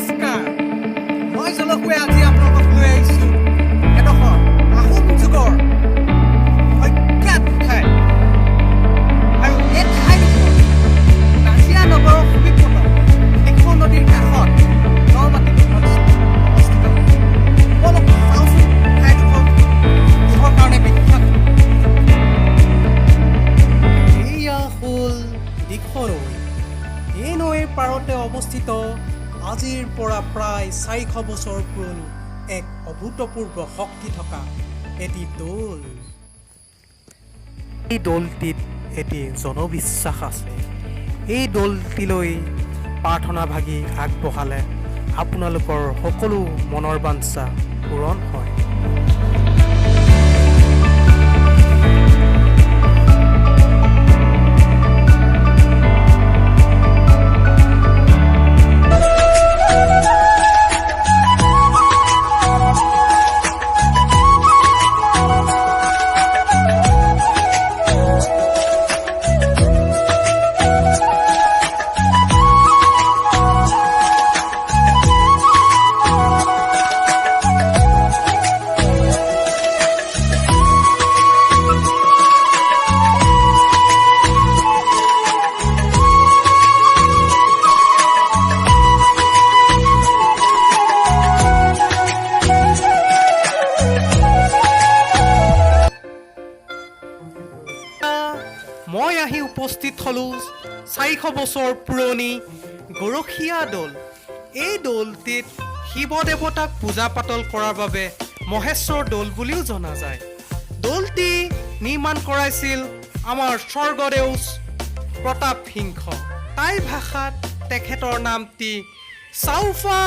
নমস্কাৰ মই জলকুৱে আজি আপোনালোকক লৈ আহিছোঁ এডোখৰ আহোম যুগৰ অজ্ঞাত ঠাই আৰু এই ঠাইডোখৰ নাজিৰা নগৰৰ সমীপত এখন নদীৰ কাষত নমাটি অৱস্থিত অলপ চাওঁচোন ঠাইডোখৰ কিহৰ কাৰণে বিখ্যাত। এয়া হ'ল দিখৌ নৈ। এই নৈৰ পাৰতে অৱস্থিত আজিৰ পৰা প্ৰায় 400 বছৰ পুৰণি এক অভূতপূৰ্ব শক্তি থকা এটি দৌল। এই দৌলটিত এটি জনবিশ্বাস আছে। এই দৌলটিলৈ প্ৰাৰ্থনা ভাগি আগবঢ়ালে আপোনালোকৰ সকলো মনৰ বাঞ্ছা পূৰণ হয়। মই আহি উপস্থিত হ'লোঁ 400 বছৰ পুৰণি গৰখীয়া দৌল। এই দৌলটিত শিৱ দেৱতাক পূজা পাতল কৰাৰ বাবে মহেশ্বৰ দৌল বুলিও জনা যায়। দৌলটি নিৰ্মাণ কৰাইছিল আমাৰ স্বৰ্গদেউ প্ৰতাপ সিংহ। টাই ভাষাত তেখেতৰ নামটি চাওফা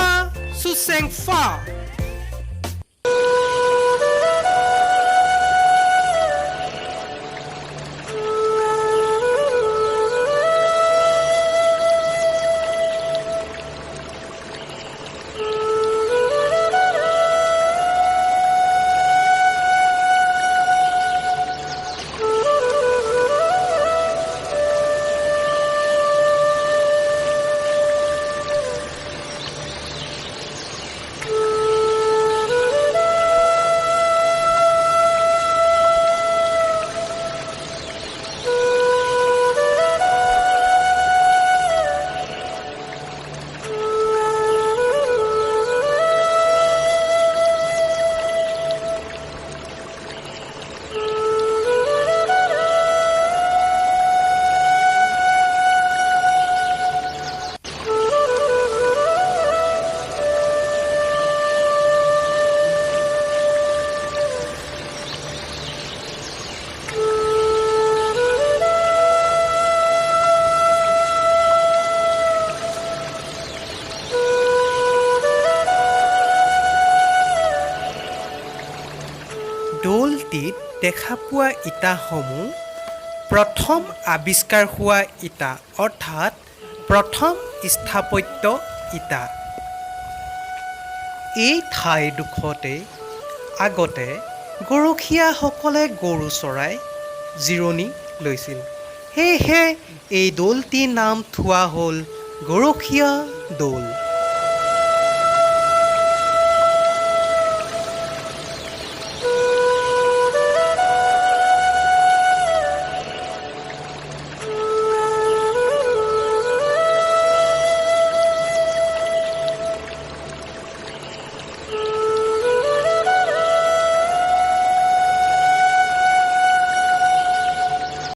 চুচেংফা। দৌলটিত দেখা পোৱা ইটাসমূহ প্ৰথম আৱিষ্কাৰ হোৱা ইটা, অৰ্থাৎ প্ৰথম স্থাপত্য ইটা। এই ঠাইডোখৰতে আগতে গৰখীয়াসকলে গৰু চৰাই জিৰণি লৈছিল। সেয়েহে এই দৌলটিৰ নাম থোৱা হ'ল গৰখীয়া দৌল।